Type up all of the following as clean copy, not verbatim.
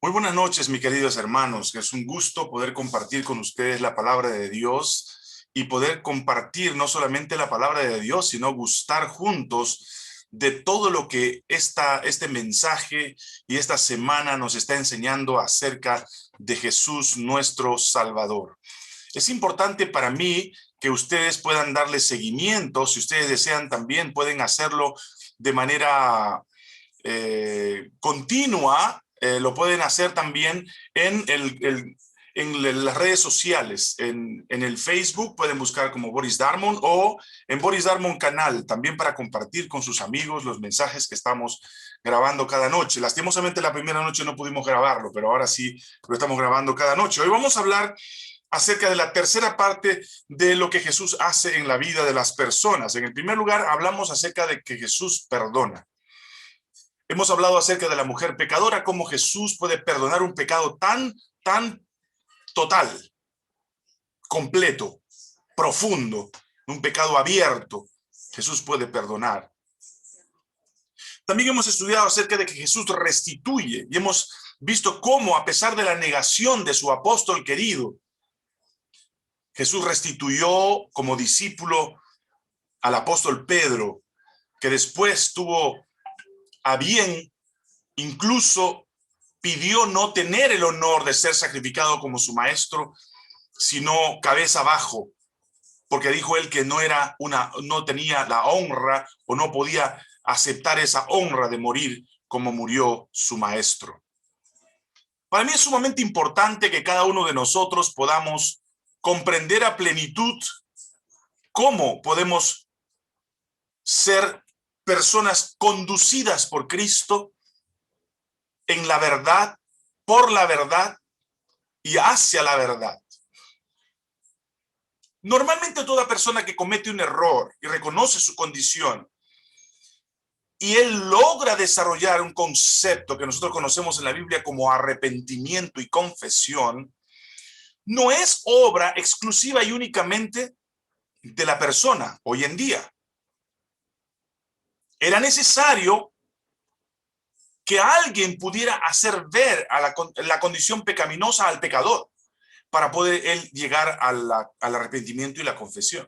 Muy buenas noches, mis queridos hermanos. Es un gusto poder compartir con ustedes la palabra de Dios y poder compartir no solamente la palabra de Dios, sino gustar juntos de todo lo que este mensaje y esta semana nos está enseñando acerca de Jesús, nuestro Salvador. Es importante para mí que ustedes puedan darle seguimiento. Si ustedes desean, también pueden hacerlo de manera continua. Lo pueden hacer también en las redes sociales. En el Facebook pueden buscar como Boris Darmon o en Boris Darmon Canal, también para compartir con sus amigos los mensajes que estamos grabando cada noche. Lastimosamente la primera noche no pudimos grabarlo, pero ahora sí lo estamos grabando cada noche. Hoy vamos a hablar acerca de la tercera parte de lo que Jesús hace en la vida de las personas. En el primer lugar, hablamos acerca de que Jesús perdona. Hemos hablado acerca de la mujer pecadora, cómo Jesús puede perdonar un pecado tan total, completo, profundo, un pecado abierto. Jesús puede perdonar. También hemos estudiado acerca de que Jesús restituye y hemos visto cómo, a pesar de la negación de su apóstol querido, Jesús restituyó como discípulo al apóstol Pedro, que después tuvo a bien, incluso pidió no tener el honor de ser sacrificado como su maestro, sino cabeza abajo, porque dijo él que no tenía la honra o no podía aceptar esa honra de morir como murió su maestro. Para mí es sumamente importante que cada uno de nosotros podamos comprender a plenitud cómo podemos ser personas conducidas por Cristo en la verdad, por la verdad y hacia la verdad. Normalmente toda persona que comete un error y reconoce su condición y él logra desarrollar un concepto que nosotros conocemos en la Biblia como arrepentimiento y confesión, no es obra exclusiva y únicamente de la persona hoy en día. Era necesario que alguien pudiera hacer ver a la condición pecaminosa al pecador para poder él llegar al arrepentimiento y la confesión.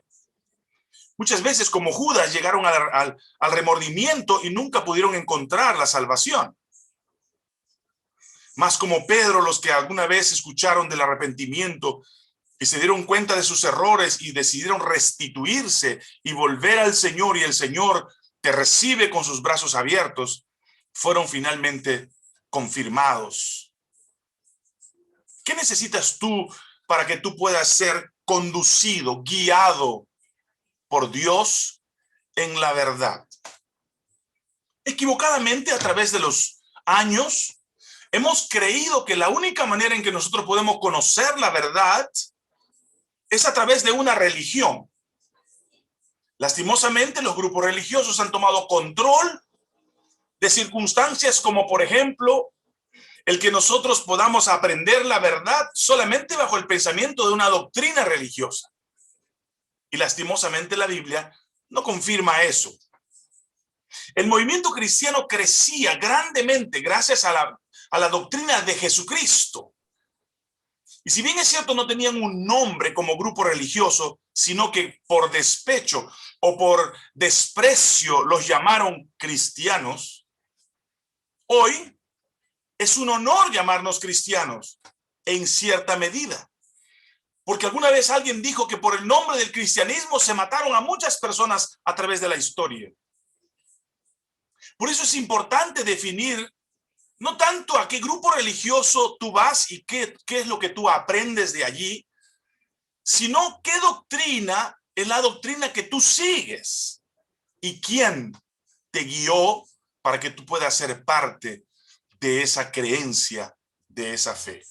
Muchas veces, como Judas, llegaron al remordimiento y nunca pudieron encontrar la salvación. Más como Pedro, los que alguna vez escucharon del arrepentimiento y se dieron cuenta de sus errores y decidieron restituirse y volver al Señor, y el Señor te recibe con sus brazos abiertos, fueron finalmente confirmados. ¿Qué necesitas tú para que tú puedas ser conducido, guiado por Dios en la verdad? Equivocadamente, a través de los años, hemos creído que la única manera en que nosotros podemos conocer la verdad es a través de una religión. Lastimosamente, los grupos religiosos han tomado control de circunstancias como, por ejemplo, el que nosotros podamos aprender la verdad solamente bajo el pensamiento de una doctrina religiosa. Y lastimosamente la Biblia no confirma eso. El movimiento cristiano crecía grandemente gracias a la doctrina de Jesucristo. Y si bien es cierto, no tenían un nombre como grupo religioso, sino que por despecho o por desprecio los llamaron cristianos, hoy es un honor llamarnos cristianos en cierta medida. Porque alguna vez alguien dijo que por el nombre del cristianismo se mataron a muchas personas a través de la historia. Por eso es importante definir no tanto a qué grupo religioso tú vas y qué es lo que tú aprendes de allí, sino qué doctrina es la doctrina que tú sigues y quién te guió para que tú puedas ser parte de esa creencia, de esa fe.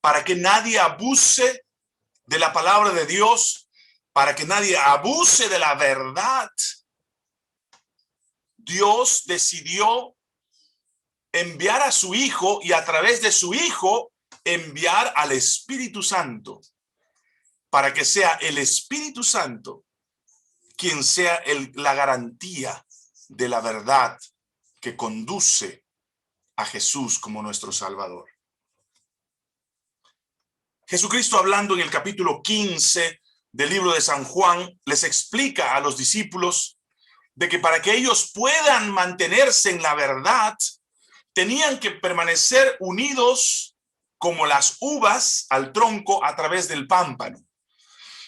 Para que nadie abuse de la palabra de Dios, para que nadie abuse de la verdad, Dios decidió enviar a su Hijo y a través de su Hijo enviar al Espíritu Santo, para que sea el Espíritu Santo quien sea la garantía de la verdad que conduce a Jesús como nuestro Salvador. Jesucristo, hablando en el capítulo 15 del libro de San Juan, les explica a los discípulos de que para que ellos puedan mantenerse en la verdad, tenían que permanecer unidos como las uvas al tronco a través del pámpano.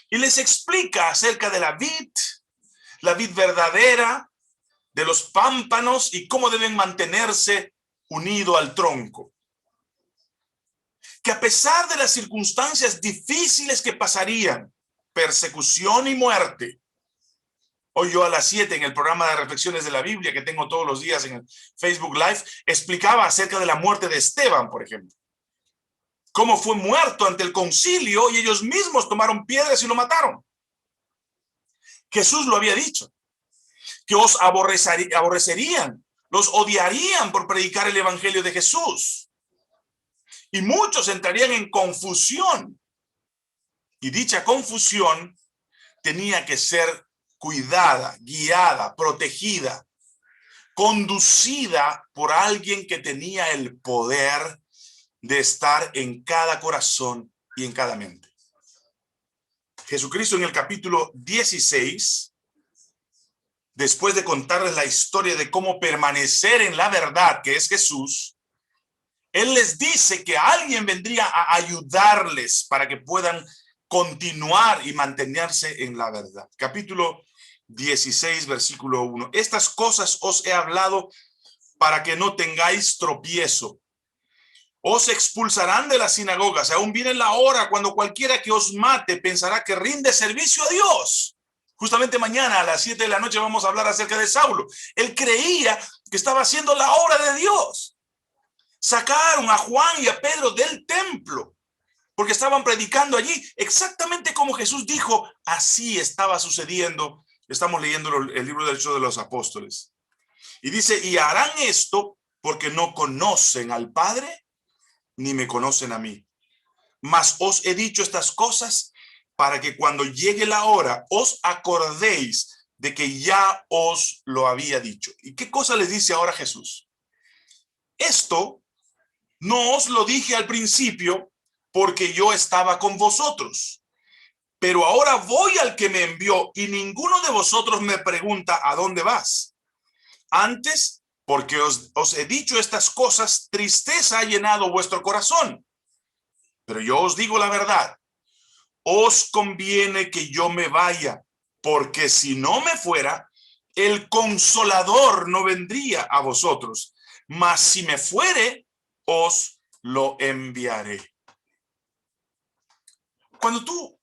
Y les explica acerca de la vid verdadera, de los pámpanos y cómo deben mantenerse unidos al tronco. Que a pesar de las circunstancias difíciles que pasarían, persecución y muerte. Hoy yo a las 7 en el programa de reflexiones de la Biblia que tengo todos los días en el Facebook Live, explicaba acerca de la muerte de Esteban, por ejemplo. Cómo fue muerto ante el concilio y ellos mismos tomaron piedras y lo mataron. Jesús lo había dicho, que os aborrecerían, los odiarían por predicar el evangelio de Jesús. Y muchos entrarían en confusión. Y dicha confusión tenía que ser cuidada, guiada, protegida, conducida por alguien que tenía el poder de estar en cada corazón y en cada mente. Jesucristo en el capítulo 16, después de contarles la historia de cómo permanecer en la verdad, que es Jesús, Él les dice que alguien vendría a ayudarles para que puedan continuar y mantenerse en la verdad. Capítulo 16, versículo 1. Estas cosas os he hablado para que no tengáis tropiezo. Os expulsarán de las sinagogas. Aún viene la hora cuando cualquiera que os mate pensará que rinde servicio a Dios. Justamente mañana a las 7 de la noche vamos a hablar acerca de Saulo. Él creía que estaba haciendo la obra de Dios. Sacaron a Juan y a Pedro del templo porque estaban predicando allí exactamente como Jesús dijo. Así estaba sucediendo. Estamos leyendo el libro del Hechos de los Apóstoles. Y dice, y harán esto porque no conocen al Padre ni me conocen a mí. Mas os he dicho estas cosas para que cuando llegue la hora os acordéis de que ya os lo había dicho. ¿Y qué cosa les dice ahora Jesús? Esto no os lo dije al principio porque yo estaba con vosotros. Pero ahora voy al que me envió y ninguno de vosotros me pregunta ¿a dónde vas? Antes, porque os he dicho estas cosas, tristeza ha llenado vuestro corazón. Pero yo os digo la verdad, os conviene que yo me vaya, porque si no me fuera, el Consolador no vendría a vosotros. Mas si me fuere, os lo enviaré. Cuando tú,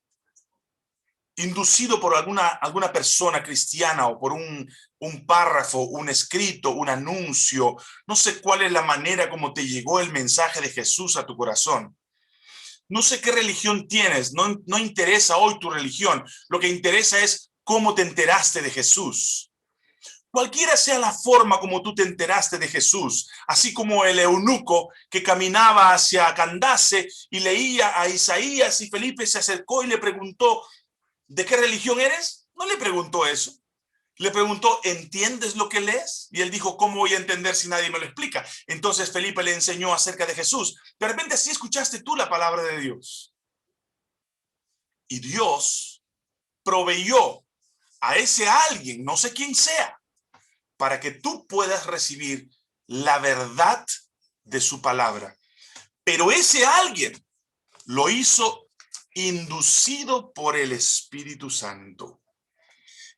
inducido por alguna persona cristiana o por un párrafo, un escrito, un anuncio, no sé cuál es la manera como te llegó el mensaje de Jesús a tu corazón. No sé qué religión tienes, no interesa hoy tu religión. Lo que interesa es cómo te enteraste de Jesús. Cualquiera sea la forma como tú te enteraste de Jesús, así como el eunuco que caminaba hacia Candace y leía a Isaías y Felipe se acercó y le preguntó, ¿de qué religión eres? No le preguntó eso. Le preguntó, ¿entiendes lo que lees? Y él dijo, ¿cómo voy a entender si nadie me lo explica? Entonces Felipe le enseñó acerca de Jesús. De repente así escuchaste tú la palabra de Dios. Y Dios proveyó a ese alguien, no sé quién sea, para que tú puedas recibir la verdad de su palabra. Pero ese alguien lo hizo inducido por el Espíritu Santo.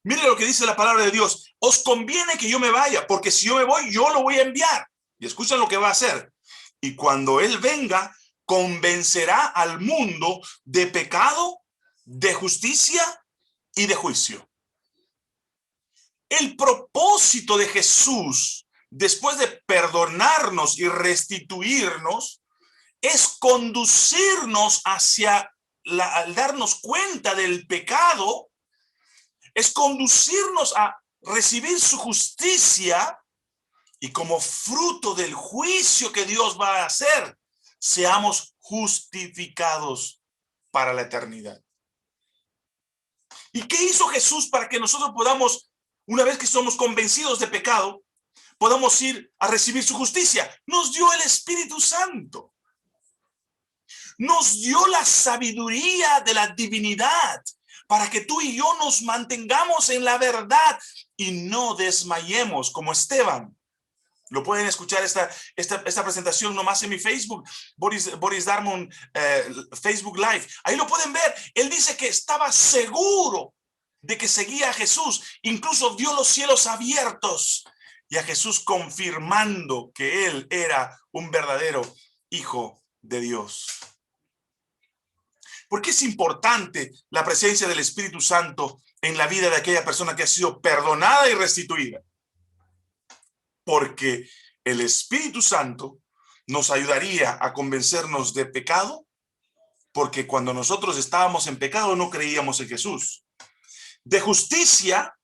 Mire lo que dice la palabra de Dios. Os conviene que yo me vaya, porque si yo me voy, yo lo voy a enviar. Y escuchen lo que va a hacer. Y cuando Él venga, convencerá al mundo de pecado, de justicia y de juicio. El propósito de Jesús, después de perdonarnos y restituirnos, es conducirnos hacia al darnos cuenta del pecado, es conducirnos a recibir su justicia y como fruto del juicio que Dios va a hacer, seamos justificados para la eternidad. ¿Y qué hizo Jesús para que nosotros podamos, una vez que somos convencidos de pecado, podamos ir a recibir su justicia. Nos dio el Espíritu Santo. Nos dio la sabiduría de la divinidad para que tú y yo nos mantengamos en la verdad y no desmayemos como Esteban. Lo pueden escuchar esta presentación nomás en mi Facebook, Boris Darmon, Facebook Live. Ahí lo pueden ver. Él dice que estaba seguro de que seguía a Jesús. Incluso vio los cielos abiertos y a Jesús confirmando que él era un verdadero hijo de Dios. ¿Por qué es importante la presencia del Espíritu Santo en la vida de aquella persona que ha sido perdonada y restituida? Porque el Espíritu Santo nos ayudaría a convencernos de pecado, porque cuando nosotros estábamos en pecado no creíamos en Jesús. De justicia,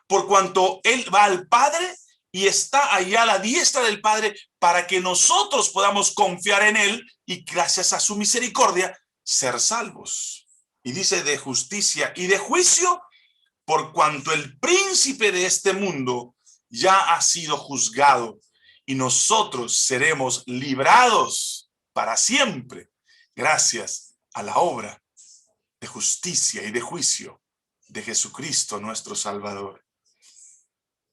por cuanto Él va al Padre y está allá a la diestra del Padre para que nosotros podamos confiar en Él y gracias a su misericordia ser salvos. Y dice de justicia y de juicio, por cuanto el príncipe de este mundo ya ha sido juzgado y nosotros seremos librados para siempre gracias a la obra de justicia y de juicio de Jesucristo nuestro Salvador.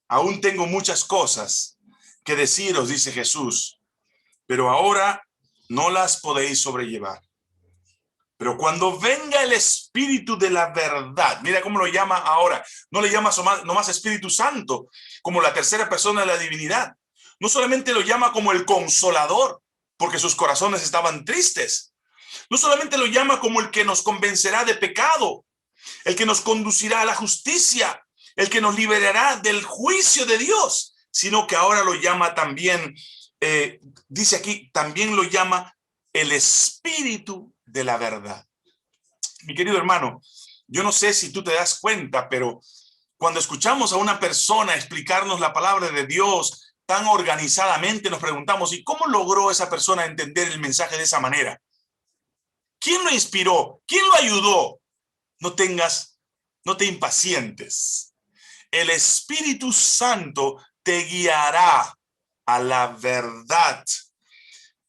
Aún tengo muchas cosas que deciros, dice Jesús, pero ahora no las podéis sobrellevar. Pero cuando venga el Espíritu de la verdad, mira cómo lo llama ahora, no le llama nomás Espíritu Santo, como la tercera persona de la divinidad. No solamente lo llama como el Consolador, porque sus corazones estaban tristes. No solamente lo llama como el que nos convencerá de pecado, el que nos conducirá a la justicia, el que nos liberará del juicio de Dios, sino que ahora lo llama también, dice aquí, también lo llama el Espíritu de la verdad. Mi querido hermano, yo no sé si tú te das cuenta, pero cuando escuchamos a una persona explicarnos la palabra de Dios tan organizadamente, nos preguntamos, ¿y cómo logró esa persona entender el mensaje de esa manera? ¿Quién lo inspiró? ¿Quién lo ayudó? No te impacientes. El Espíritu Santo te guiará a la verdad.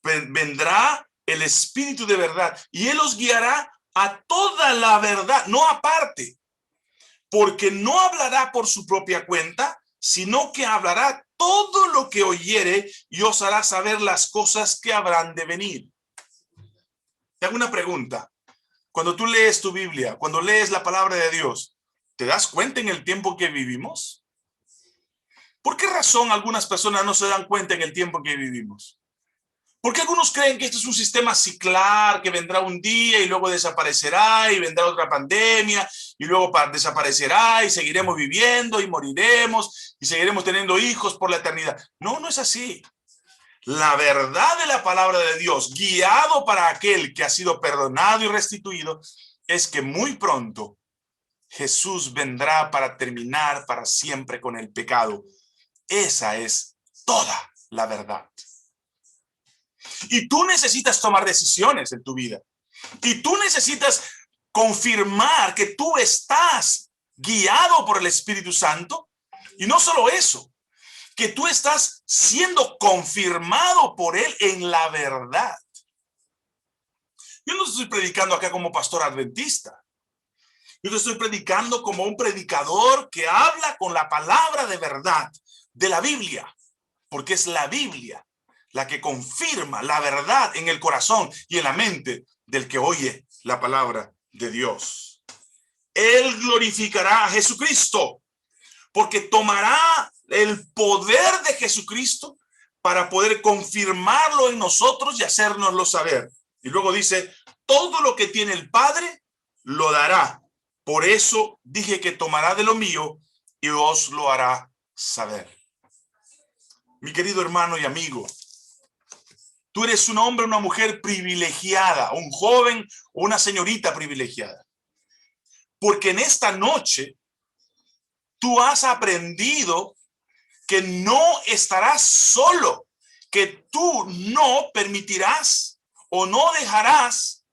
Vendrá el Espíritu de verdad y Él os guiará a toda la verdad, no aparte, porque no hablará por su propia cuenta, sino que hablará todo lo que oyere y os hará saber las cosas que habrán de venir. Te hago una pregunta. Cuando tú lees tu Biblia, cuando lees la palabra de Dios, ¿te das cuenta en el tiempo que vivimos? ¿Por qué razón algunas personas no se dan cuenta en el tiempo que vivimos? Porque algunos creen que esto es un sistema ciclar, que vendrá un día y luego desaparecerá y vendrá otra pandemia y luego desaparecerá y seguiremos viviendo y moriremos y seguiremos teniendo hijos por la eternidad. No, no es así. La verdad de la palabra de Dios, guiado para aquel que ha sido perdonado y restituido, es que muy pronto Jesús vendrá para terminar para siempre con el pecado. Esa es toda la verdad. Y tú necesitas tomar decisiones en tu vida. Y tú necesitas confirmar que tú estás guiado por el Espíritu Santo. Y no solo eso, que tú estás siendo confirmado por Él en la verdad. Yo no estoy predicando acá como pastor adventista. Yo te estoy predicando como un predicador que habla con la palabra de verdad de la Biblia. Porque es la Biblia la que confirma la verdad en el corazón y en la mente del que oye la palabra de Dios. Él glorificará a Jesucristo, porque tomará el poder de Jesucristo para poder confirmarlo en nosotros y hacérnoslo saber. Y luego dice, todo lo que tiene el Padre lo dará. Por eso dije que tomará de lo mío y os lo hará saber. Mi querido hermano y amigo, tú eres un hombre o una mujer privilegiada, un joven o una señorita privilegiada. Porque en esta noche tú has aprendido que no estarás solo, que tú no permitirás o no dejarás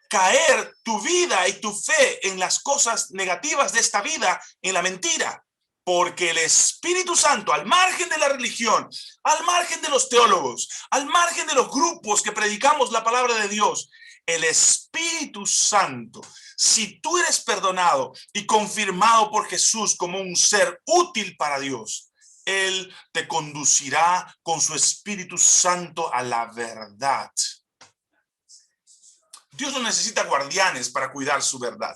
caer tu vida y tu fe en las cosas negativas de esta vida, en la mentira. Porque el Espíritu Santo, al margen de la religión, al margen de los teólogos, al margen de los grupos que predicamos la palabra de Dios, el Espíritu Santo, si tú eres perdonado y confirmado por Jesús como un ser útil para Dios, Él te conducirá con su Espíritu Santo a la verdad. Dios no necesita guardianes para cuidar su verdad.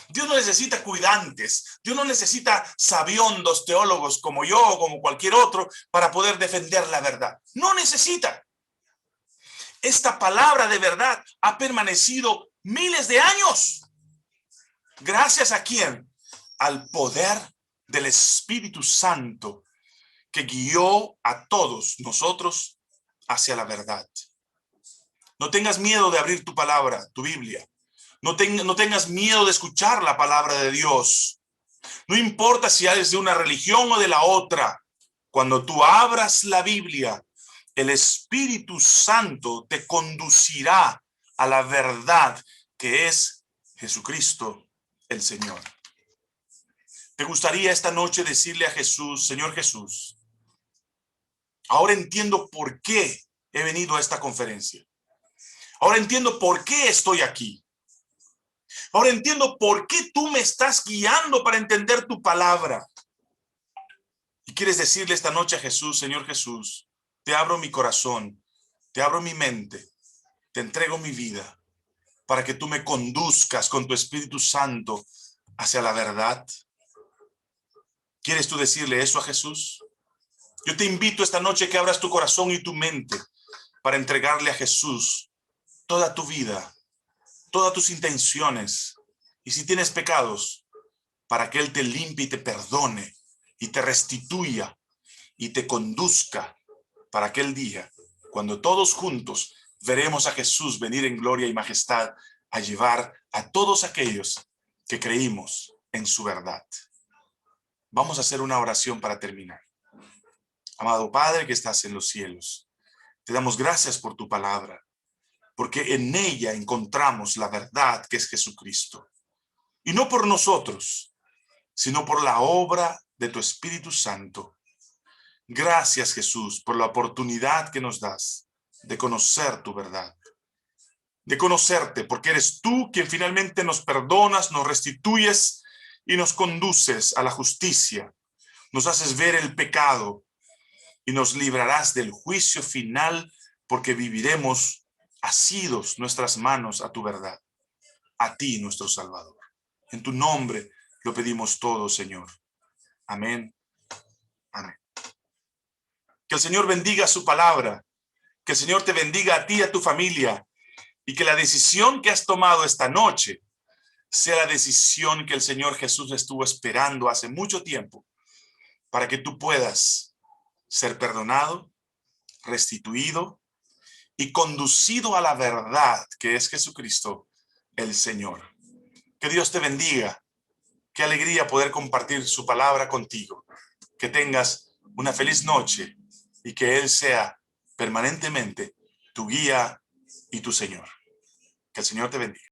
Dios no necesita cuidantes. Dios no necesita sabiondos teólogos como yo o como cualquier otro para poder defender la verdad. No necesita. Esta palabra de verdad ha permanecido miles de años. ¿Gracias a quién? Al poder del Espíritu Santo que guió a todos nosotros hacia la verdad. No tengas miedo de abrir tu palabra, tu Biblia. No tengas miedo de escuchar la palabra de Dios. No importa si eres de una religión o de la otra. Cuando tú abras la Biblia, el Espíritu Santo te conducirá a la verdad que es Jesucristo el Señor. ¿Te gustaría esta noche decirle a Jesús, Señor Jesús, ahora entiendo por qué he venido a esta conferencia? Ahora entiendo por qué estoy aquí. Ahora entiendo por qué tú me estás guiando para entender tu palabra. Y quieres decirle esta noche a Jesús, Señor Jesús, te abro mi corazón, te abro mi mente, te entrego mi vida para que tú me conduzcas con tu Espíritu Santo hacia la verdad. ¿Quieres tú decirle eso a Jesús? Yo te invito esta noche que abras tu corazón y tu mente para entregarle a Jesús toda tu vida, todas tus intenciones, y si tienes pecados, para que Él te limpie y te perdone y te restituya y te conduzca para aquel día cuando todos juntos veremos a Jesús venir en gloria y majestad a llevar a todos aquellos que creímos en su verdad. Vamos a hacer una oración para terminar. Amado Padre que estás en los cielos, te damos gracias por tu palabra, porque en ella encontramos la verdad que es Jesucristo. Y no por nosotros, sino por la obra de tu Espíritu Santo. Gracias, Jesús, por la oportunidad que nos das de conocer tu verdad, de conocerte, porque eres tú quien finalmente nos perdonas, nos restituyes y nos conduces a la justicia. Nos haces ver el pecado y nos librarás del juicio final, porque viviremos asidos nuestras manos a tu verdad, a ti, nuestro Salvador. En tu nombre lo pedimos todo, Señor. Amén. Amén. Que el Señor bendiga su palabra, que el Señor te bendiga a ti y a tu familia, y que la decisión que has tomado esta noche sea la decisión que el Señor Jesús estuvo esperando hace mucho tiempo, para que tú puedas ser perdonado, restituido y conducido a la verdad que es Jesucristo el Señor. Que Dios te bendiga. Qué alegría poder compartir su palabra contigo. Que tengas una feliz noche y que Él sea permanentemente tu guía y tu Señor. Que el Señor te bendiga.